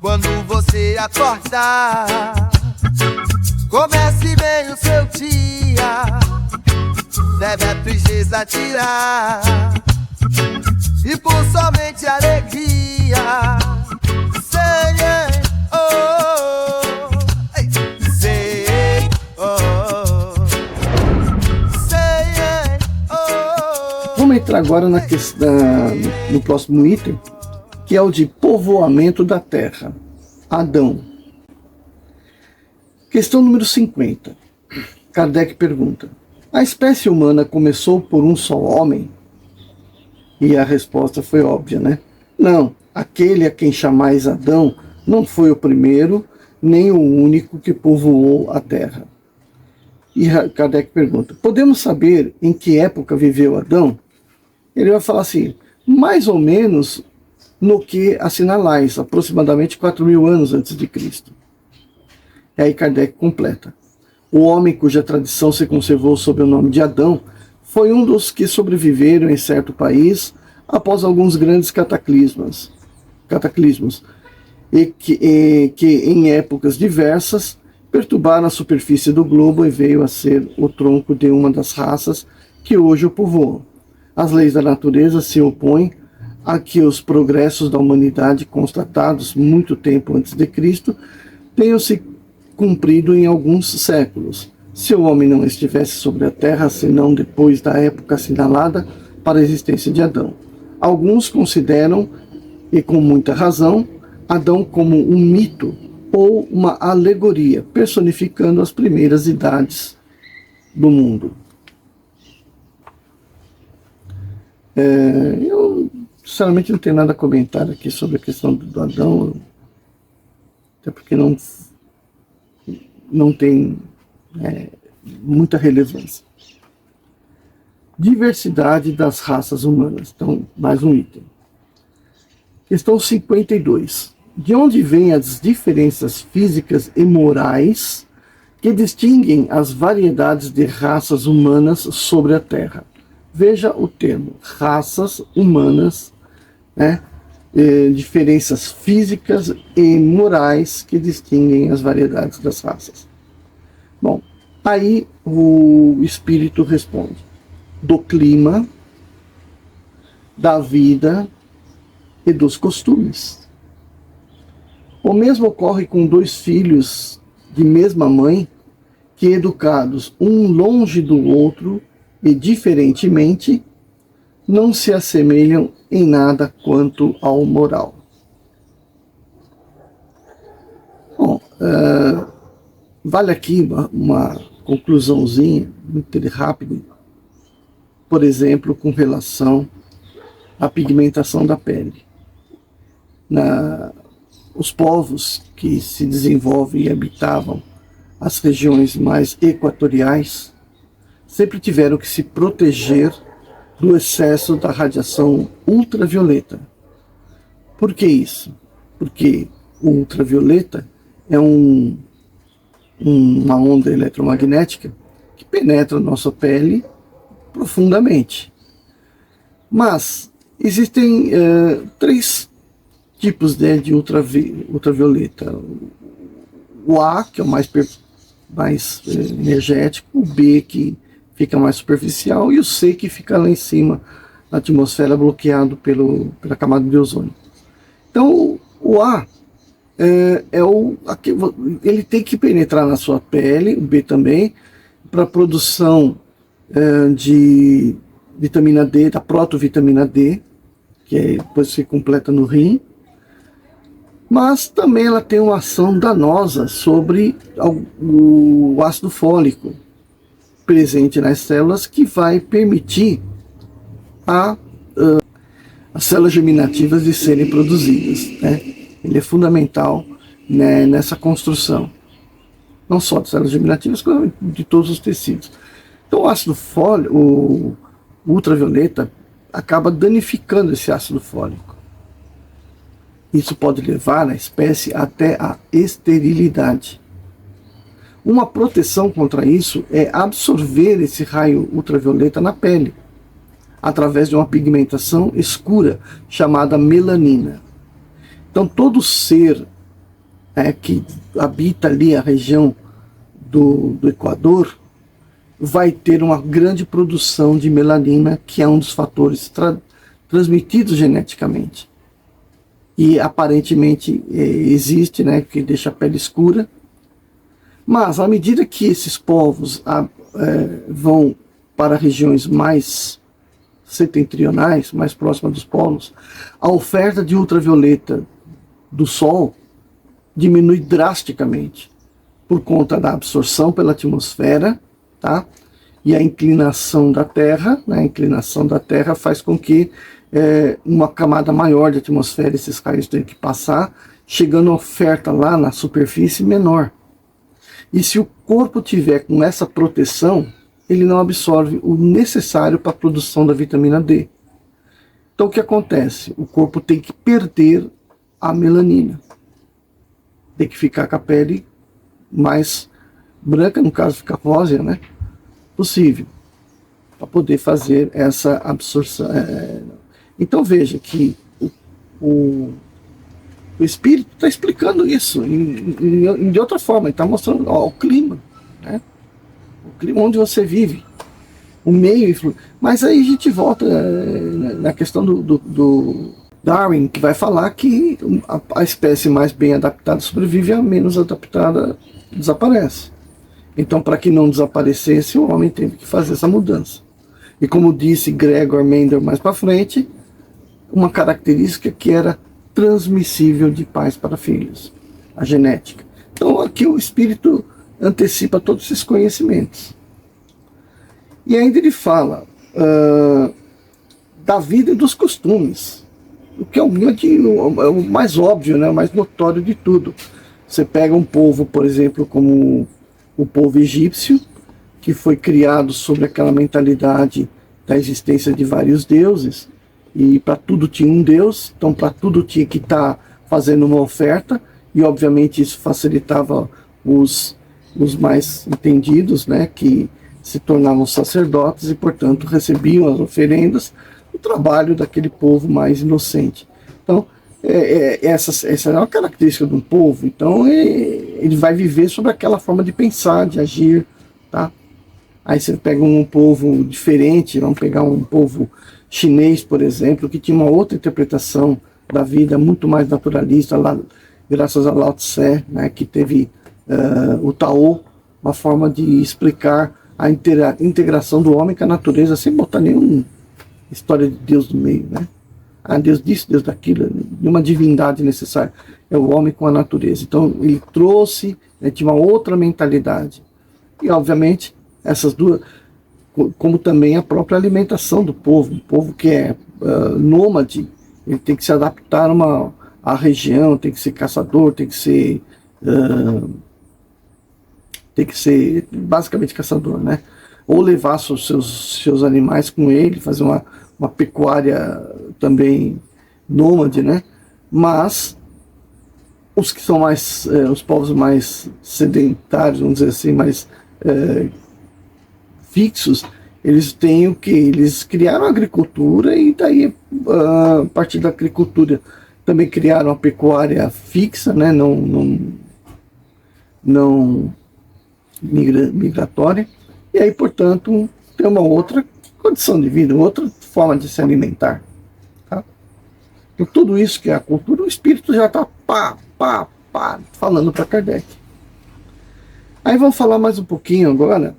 Quando você acordar, comece bem o seu dia, deve a tristeza tirar, e por somente alegria. Sei, oh, sei, oh, sei, oh. Vamos entrar agora na questão, no próximo item, que é o de povoamento da terra. Adão. Questão número 50. Kardec pergunta: a espécie humana começou por um só homem? E a resposta foi óbvia, né? Não, aquele a quem chamais Adão não foi o primeiro, nem o único que povoou a terra. E Kardec pergunta: podemos saber em que época viveu Adão? Ele vai falar assim: mais ou menos no que assinalais, aproximadamente 4.000 anos antes de Cristo. E aí Kardec completa: o homem cuja tradição se conservou sob o nome de Adão foi um dos que sobreviveram em certo país após alguns grandes cataclismos, e que em épocas diversas perturbaram a superfície do globo e veio a ser o tronco de uma das raças que hoje o povoam. As leis da natureza se opõem a que os progressos da humanidade, constatados muito tempo antes de Cristo, tenham se cumprido em alguns séculos. Se o homem não estivesse sobre a terra, senão depois da época assinalada para a existência de Adão. Alguns consideram, e com muita razão, Adão como um mito ou uma alegoria, personificando as primeiras idades do mundo. Eu, sinceramente, não tenho nada a comentar aqui sobre a questão do Adão, até porque não tem muita relevância. Diversidade das raças humanas. Então, mais um item. Questão 52. De onde vêm as diferenças físicas e morais que distinguem as variedades de raças humanas sobre a Terra? Veja o termo, raças humanas, né? Diferenças físicas e morais que distinguem as variedades das raças. Bom, aí o espírito responde: do clima, da vida e dos costumes. O mesmo ocorre com dois filhos de mesma mãe que, educados um longe do outro e diferentemente, não se assemelham em nada quanto ao moral. Bom, vale aqui uma conclusãozinha muito rápida, por exemplo, com relação à pigmentação da pele. Os povos que se desenvolvem e habitavam as regiões mais equatoriais sempre tiveram que se proteger do excesso da radiação ultravioleta. Por que isso? Porque o ultravioleta é uma onda eletromagnética que penetra a nossa pele profundamente. Mas existem 3 tipos de ultravioleta. O A, que é o mais energético, o B, que fica mais superficial, e o C, que fica lá em cima, na atmosfera, bloqueado pela camada de ozônio. Então, o A ele tem que penetrar na sua pele, o B também, para a produção de vitamina D, da protovitamina D, que depois se completa no rim. Mas também ela tem uma ação danosa sobre o ácido fólico presente nas células, que vai permitir as células germinativas de serem produzidas, né? Ele é fundamental, né, nessa construção, não só de células germinativas, como de todos os tecidos. Então o ácido fólico, o ultravioleta, acaba danificando esse ácido fólico. Isso pode levar a espécie até a esterilidade. Uma proteção contra isso é absorver esse raio ultravioleta na pele, através de uma pigmentação escura chamada melanina. Então todo ser que habita ali a região do Equador, vai ter uma grande produção de melanina, que é um dos fatores transmitidos geneticamente. E aparentemente existe, né, que deixa a pele escura. Mas à medida que esses povos vão para regiões mais setentrionais, mais próximas dos polos, a oferta de ultravioleta do Sol diminui drasticamente por conta da absorção pela atmosfera, tá? E a inclinação da Terra, né? A inclinação da Terra faz com que uma camada maior de atmosfera esses raios tenham que passar, chegando a oferta lá na superfície menor. E se o corpo tiver com essa proteção, ele não absorve o necessário para a produção da vitamina D. Então o que acontece? O corpo tem que perder a melanina. Tem que ficar com a pele mais branca, no caso fica rósea, né? Possível, para poder fazer essa absorção. Então veja que o Espírito está explicando isso de outra forma. Ele está mostrando o clima, né? O clima onde você vive, o meio. Mas aí a gente volta na questão do Darwin, que vai falar que a espécie mais bem adaptada sobrevive, a menos adaptada desaparece. Então, para que não desaparecesse, o homem teve que fazer essa mudança. E como disse Gregor Mendel mais para frente, uma característica que era transmissível de pais para filhos, a genética. Então aqui o Espírito antecipa todos esses conhecimentos. E ainda ele fala da vida e dos costumes, o que é o mais óbvio, né, o mais notório de tudo. Você pega um povo, por exemplo, como o povo egípcio, que foi criado sobre aquela mentalidade da existência de vários deuses, e para tudo tinha um Deus, então para tudo tinha que estar fazendo uma oferta, e obviamente isso facilitava os mais entendidos, né, que se tornavam sacerdotes e portanto recebiam as oferendas, o trabalho daquele povo mais inocente. Então essa é uma característica de um povo. Então ele vai viver sobre aquela forma de pensar, de agir, tá? Aí você pega um povo diferente, vamos pegar um povo chinês, por exemplo, que tinha uma outra interpretação da vida, muito mais naturalista, lá, graças a Lao Tse, né, que teve o Tao, uma forma de explicar a integração do homem com a natureza, sem botar nenhuma história de Deus no meio, né? Ah, Deus disso, Deus daquilo, nenhuma divindade necessária, é o homem com a natureza. Então ele trouxe, né, tinha uma outra mentalidade. E obviamente essas duas, como também a própria alimentação do povo, um povo que é nômade, ele tem que se adaptar à região, tem que ser caçador, tem que ser basicamente caçador, né? Ou levar seus animais com ele, fazer uma pecuária também nômade, né? Mas os que são mais, os povos mais sedentários, vamos dizer assim, mais fixos, eles têm o que? Eles criaram a agricultura e daí, a partir da agricultura, também criaram a pecuária fixa, né? Não migratória, e aí, portanto, tem uma outra condição de vida, outra forma de se alimentar. Tá? Então, tudo isso que é a cultura, o Espírito já está falando para Kardec. Aí vamos falar mais um pouquinho agora,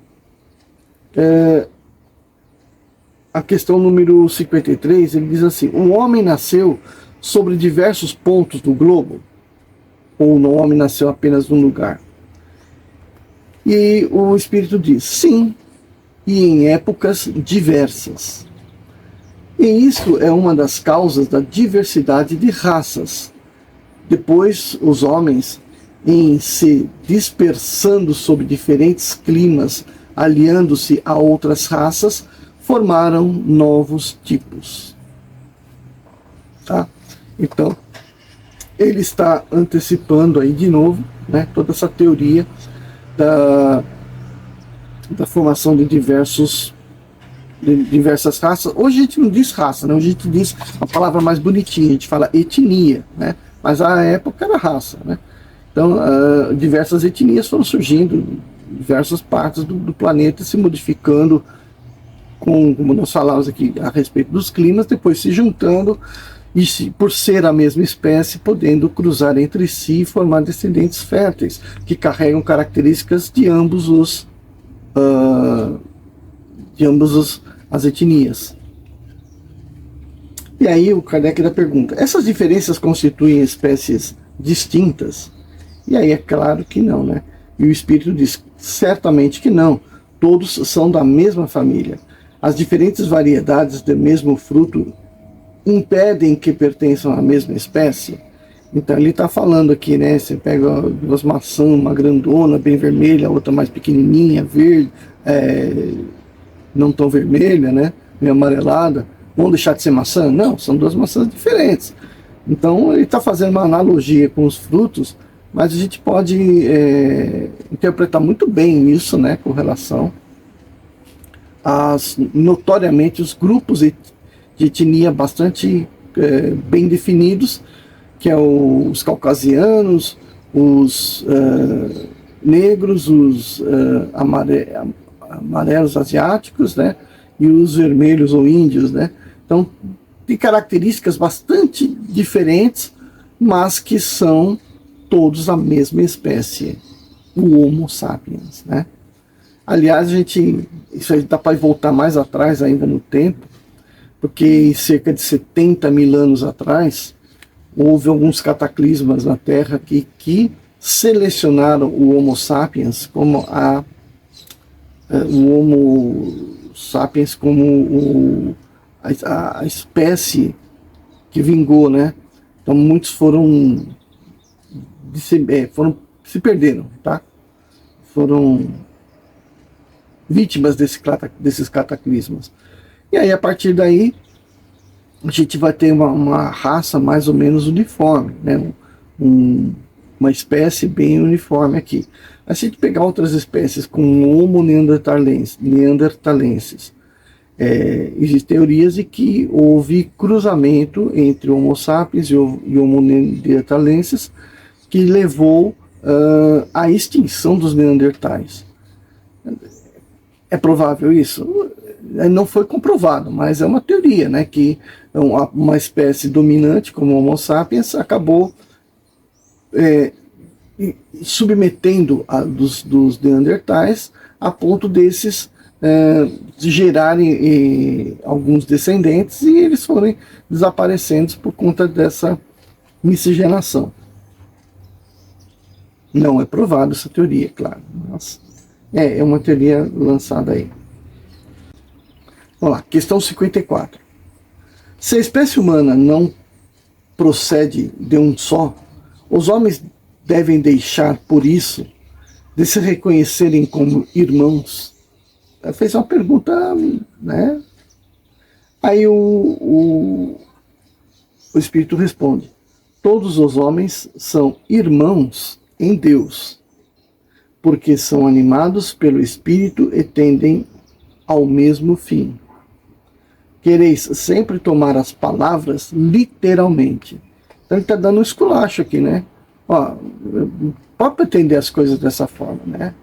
a questão número 53, ele diz assim: o homem nasceu sobre diversos pontos do globo, ou o homem nasceu apenas num lugar? E o Espírito diz, sim, e em épocas diversas. E isso é uma das causas da diversidade de raças. Depois, os homens, em se dispersando sob diferentes climas, aliando-se a outras raças, formaram novos tipos. Tá? Então, ele está antecipando aí de novo, né, toda essa teoria da formação de diversas raças. Hoje a gente não diz raça, né? Hoje a gente diz a palavra mais bonitinha, a gente fala etnia, né? Mas à época era raça, né? Então, diversas etnias foram surgindo, diversas partes do planeta se modificando, como nós falamos aqui a respeito dos climas, depois se juntando e, por ser a mesma espécie, podendo cruzar entre si e formar descendentes férteis, que carregam características de ambos as etnias. E aí o Kardec ainda pergunta, essas diferenças constituem espécies distintas? E aí é claro que não, né? E o Espírito diz, certamente que não, todos são da mesma família. As diferentes variedades do mesmo fruto impedem que pertençam à mesma espécie? Então ele está falando aqui, né? Você pega duas maçãs, uma grandona, bem vermelha, a outra mais pequenininha, verde, não tão vermelha, né? Meio amarelada. Vão deixar de ser maçã? Não, são duas maçãs diferentes. Então ele está fazendo uma analogia com os frutos, mas a gente pode interpretar muito bem isso, né? Com relação notoriamente os grupos de etnia bastante bem definidos, que é os caucasianos, os negros, os amarelos asiáticos, né, e os vermelhos ou índios, né. Então tem características bastante diferentes, mas que são todos a mesma espécie, o Homo sapiens, né. Aliás, isso aí dá para voltar mais atrás ainda no tempo, porque cerca de 70 mil anos atrás, houve alguns cataclismas na Terra que selecionaram o Homo sapiens como o Homo sapiens como a espécie que vingou, né? Então muitos se perderam, tá? Foram vítimas desses cataclismas. E aí, a partir daí, a gente vai ter uma raça mais ou menos uniforme, né? Uma espécie bem uniforme aqui. Mas se a gente pegar outras espécies como Homo neanderthalensis, existem teorias de que houve cruzamento entre Homo sapiens e Homo neanderthalensis, que levou à extinção dos neandertais. É provável isso? Não foi comprovado, mas é uma teoria, né, que uma espécie dominante como o Homo sapiens acabou submetendo dos neandertais a ponto desses de gerarem alguns descendentes e eles forem desaparecendo por conta dessa miscigenação. Não é provado essa teoria, claro, mas é uma teoria lançada aí. Vamos lá, questão 54. Se a espécie humana não procede de um só, os homens devem deixar, por isso, de se reconhecerem como irmãos? Ela fez uma pergunta, né? Aí o Espírito responde, todos os homens são irmãos em Deus, porque são animados pelo Espírito e tendem ao mesmo fim. Quereis sempre tomar as palavras literalmente. Então ele está dando um esculacho aqui, né? Pode entender as coisas dessa forma, né?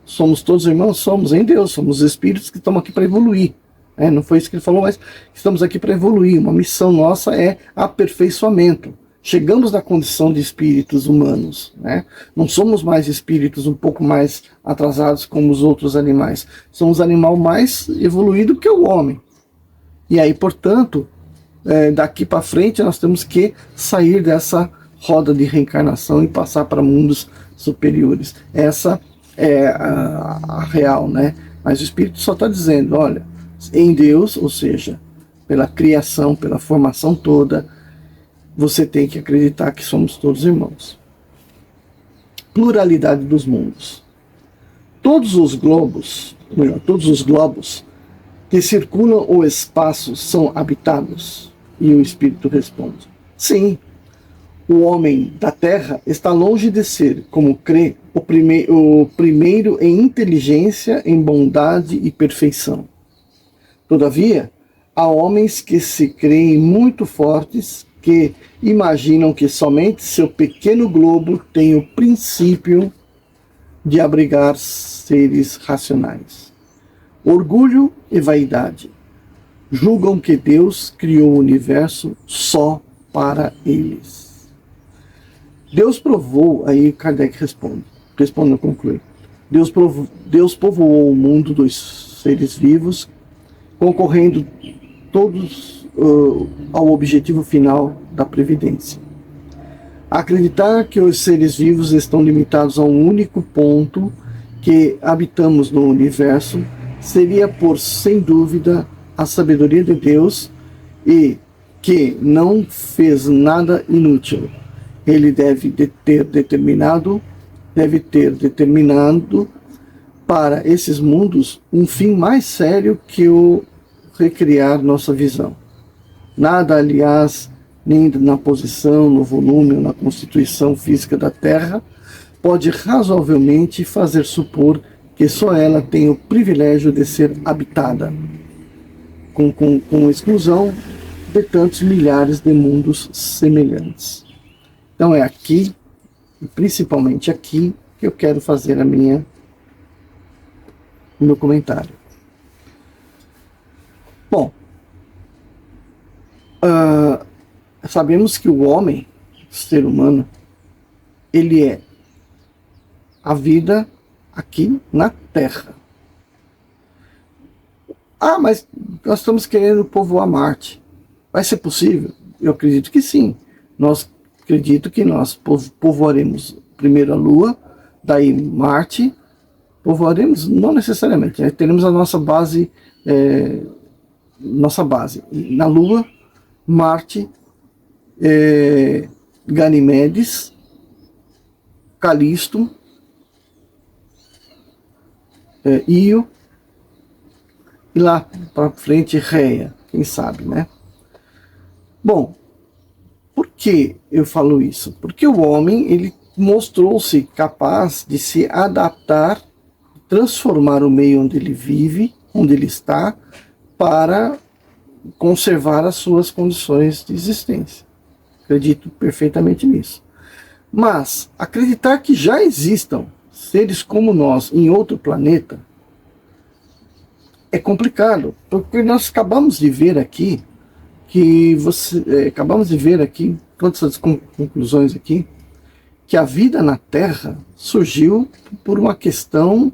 Somos todos irmãos, somos em Deus, somos espíritos que estamos aqui para evoluir. Não foi isso que ele falou, mas estamos aqui para evoluir. Uma missão nossa é aperfeiçoamento. Chegamos na condição de espíritos humanos, né? Não somos mais espíritos um pouco mais atrasados como os outros animais. Somos animal mais evoluído que o homem. E aí, portanto, daqui para frente nós temos que sair dessa roda de reencarnação e passar para mundos superiores. Essa é a real, né? Mas o Espírito só está dizendo, olha, em Deus, ou seja, pela criação, pela formação toda, você tem que acreditar que somos todos irmãos. Pluralidade dos mundos. Todos os globos que circulam o espaço são habitados? E o Espírito responde, sim. O homem da Terra está longe de ser, como crê, o primeiro em inteligência, em bondade e perfeição. Todavia, há homens que se creem muito fortes, que imaginam que somente seu pequeno globo tem o princípio de abrigar seres racionais. Orgulho e vaidade. Julgam que Deus criou o universo só para eles. Deus provou, aí Kardec responde, conclui. Deus povoou o mundo dos seres vivos, concorrendo todos ao objetivo final da previdência. Acreditar que os seres vivos estão limitados a um único ponto que habitamos no universo seria por, sem dúvida, a sabedoria de Deus e que não fez nada inútil. Ele deve ter determinado para esses mundos um fim mais sério que o recriar nossa visão. Nada, aliás, nem na posição, no volume ou na constituição física da Terra, pode razoavelmente fazer supor que só ela tem o privilégio de ser habitada, com exclusão de tantos milhares de mundos semelhantes. Então é aqui, principalmente aqui, que eu quero fazer o meu comentário. Bom, sabemos que o homem, o ser humano, ele é a vida aqui na Terra. Mas nós estamos querendo povoar Marte. Vai ser possível? Eu acredito que sim. Acredito que nós povoaremos primeiro a Lua, daí Marte. Povoaremos, não necessariamente, teremos a nossa base, na Lua, Marte, Ganimedes, Calisto, Io, e lá para frente Reia, quem sabe, né? Bom, por que eu falo isso? Porque o homem, ele mostrou-se capaz de se adaptar, transformar o meio onde ele vive, onde ele está, para conservar as suas condições de existência. Acredito perfeitamente nisso. Mas acreditar que já existam seres como nós em outro planeta é complicado, porque nós acabamos de ver aqui todas essas conclusões aqui, que a vida na Terra surgiu por uma questão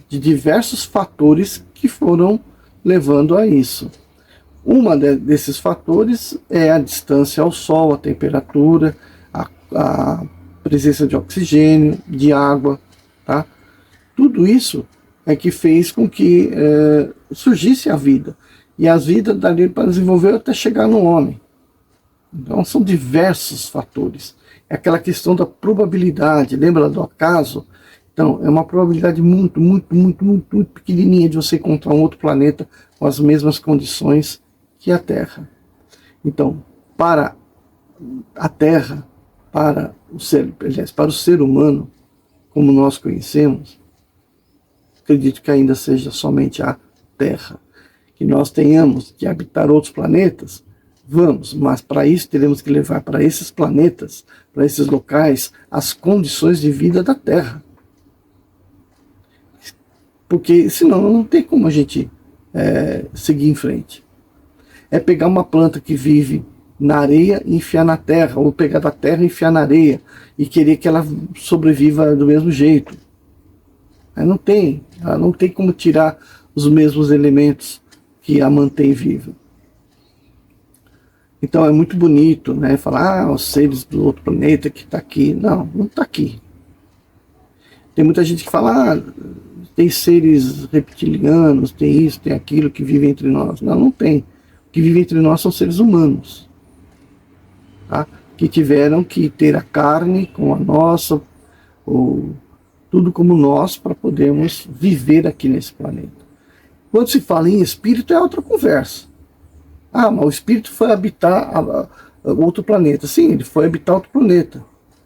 de diversos fatores que foram levando a isso. Desses fatores é a distância ao Sol, a temperatura, a presença de oxigênio, de água, tá? Tudo isso é que fez com que surgisse a vida. E as vidas dali para desenvolver até chegar no homem. Então são diversos fatores. É aquela questão da probabilidade, lembra do acaso? Então é uma probabilidade muito, muito, muito, muito, muito pequenininha de você encontrar um outro planeta com as mesmas condições que a Terra. Então, para a Terra, para o ser humano, como nós conhecemos, acredito que ainda seja somente a Terra. Que nós tenhamos que habitar outros planetas, vamos, mas para isso teremos que levar para esses planetas, para esses locais, as condições de vida da Terra. Porque senão não tem como a gente seguir em frente. É pegar uma planta que vive na areia e enfiar na terra, ou pegar da terra e enfiar na areia, e querer que ela sobreviva do mesmo jeito. Ela não tem como tirar os mesmos elementos que a mantém viva. Então é muito bonito, né, falar, os seres do outro planeta que está aqui. Não está aqui. Tem muita gente que fala, tem seres reptilianos, tem isso, tem aquilo que vive entre nós. Não tem. O que vive entre nós são seres humanos, tá? Que tiveram que ter a carne com a nossa, ou tudo como nós, para podermos viver aqui nesse planeta. Quando se fala em espírito, é outra conversa. Mas o espírito foi habitar outro planeta. Sim, ele foi habitar outro planeta.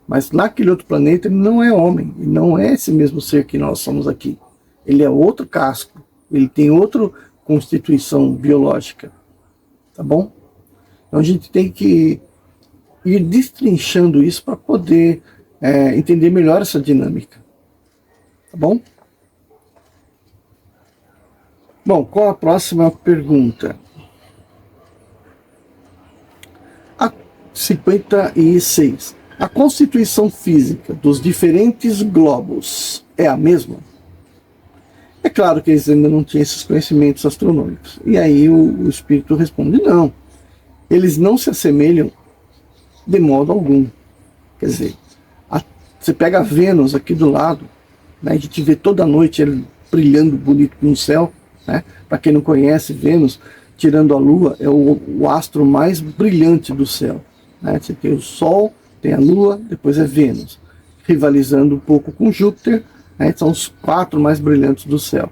Mas naquele outro planeta ele não é homem. Ele não é esse mesmo ser que nós somos aqui. Ele é outro casco. Ele tem outra constituição biológica. Tá bom? Então a gente tem que ir destrinchando isso para poder entender melhor essa dinâmica. Tá bom? Bom, qual a próxima pergunta? A 56. A constituição física dos diferentes globos é a mesma? É claro que eles ainda não tinham esses conhecimentos astronômicos. E aí o espírito responde, não. Eles não se assemelham de modo algum. Quer dizer, você pega a Vênus aqui do lado, né, a gente vê toda noite ele brilhando bonito no céu, né? Para quem não conhece, Vênus, tirando a Lua, é o astro mais brilhante do céu. Né? Você tem o Sol, tem a Lua, depois é Vênus. Rivalizando um pouco com Júpiter, né? São os 4 mais brilhantes do céu.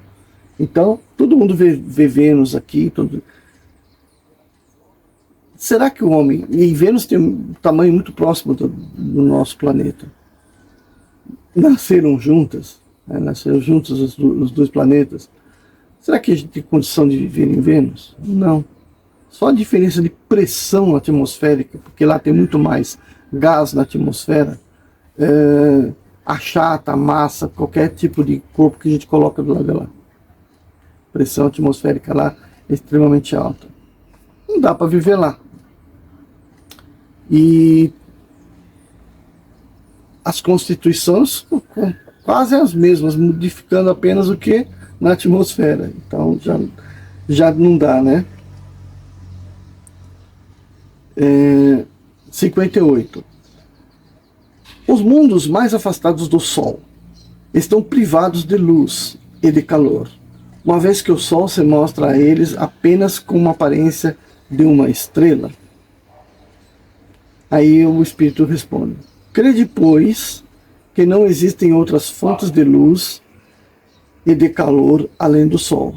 Então, todo mundo vê Vênus aqui. Será que o homem... E Vênus tem um tamanho muito próximo do nosso planeta. Nasceram juntas, né? Nasceram juntos os 2 planetas. Será que a gente tem condição de viver em Vênus? Não. Só a diferença de pressão atmosférica, porque lá tem muito mais gás na atmosfera, achata, massa, qualquer tipo de corpo que a gente coloca do lado de lá. A pressão atmosférica lá é extremamente alta. Não dá para viver lá. E as constituições quase as mesmas, modificando apenas o que? Na atmosfera. Então já não dá, né? 58. Os mundos mais afastados do Sol estão privados de luz e de calor, uma vez que o Sol se mostra a eles apenas com uma aparência de uma estrela. Aí o Espírito responde: crede, pois, que não existem outras fontes de luz e de calor além do Sol,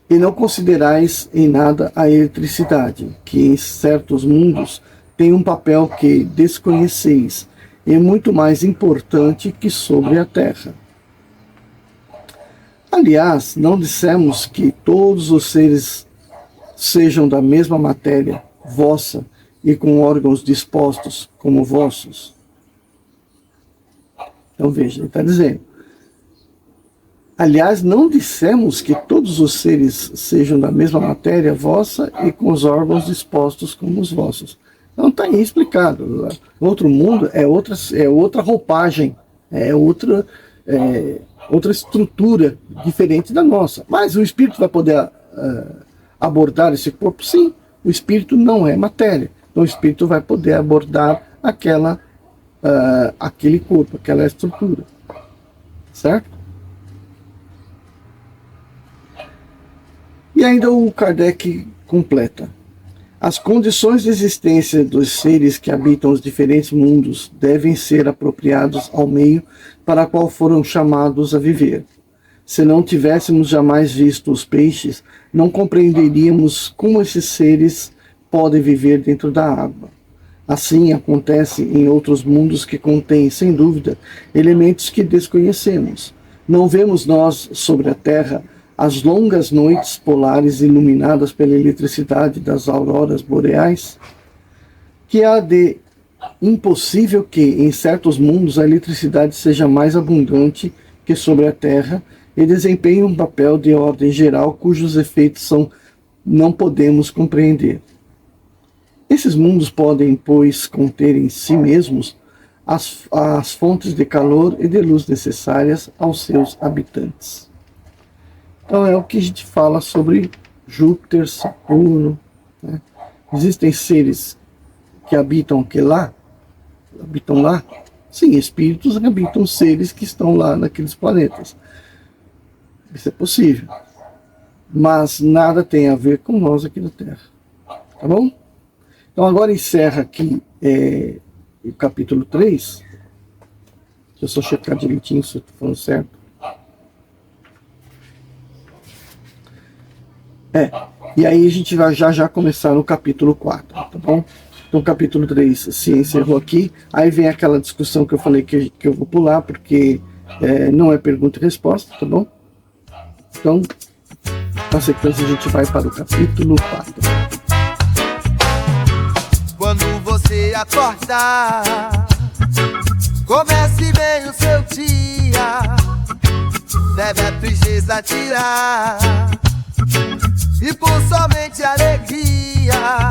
e não considerais em nada a eletricidade, que em certos mundos tem um papel que desconheceis, e muito mais importante que sobre a Terra. Aliás, não dissemos que todos os seres sejam da mesma matéria, vossa, e com órgãos dispostos como vossos? Então veja, ele está dizendo, aliás, não dissemos que todos os seres sejam da mesma matéria vossa e com os órgãos dispostos como os vossos. Então está aí explicado. O outro mundo é outra roupagem, é outra estrutura diferente da nossa. Mas o espírito vai poder abordar esse corpo? Sim, o espírito não é matéria. Então o espírito vai poder abordar aquele corpo, aquela estrutura. Certo? E ainda o Kardec completa: as condições de existência dos seres que habitam os diferentes mundos devem ser apropriados ao meio para qual foram chamados a viver. Se não tivéssemos jamais visto os peixes, não compreenderíamos como esses seres podem viver dentro da água. Assim acontece em outros mundos que contêm, sem dúvida, elementos que desconhecemos. Não vemos nós sobre a Terra as longas noites polares iluminadas pela eletricidade das auroras boreais? Que há de impossível que, em certos mundos, a eletricidade seja mais abundante que sobre a Terra e desempenhe um papel de ordem geral cujos efeitos não podemos compreender. Esses mundos podem, pois, conter em si mesmos as fontes de calor e de luz necessárias aos seus habitantes. Então é o que a gente fala sobre Júpiter, Saturno, né? Existem seres que habitam lá? Habitam lá? Sim, espíritos habitam seres que estão lá naqueles planetas. Isso é possível. Mas nada tem a ver com nós aqui na Terra. Tá bom? Então agora encerra aqui o capítulo 3. Deixa eu só checar direitinho se eu estou falando certo. E aí a gente vai já começar no capítulo 4, tá bom? Então o capítulo 3 se encerrou aqui. Aí vem aquela discussão que eu falei que eu vou pular, porque não é pergunta e resposta, tá bom? Então, na sequência a gente vai para o capítulo 4. acordar, comece bem o seu dia, deve a tristeza tirar, e por somente alegria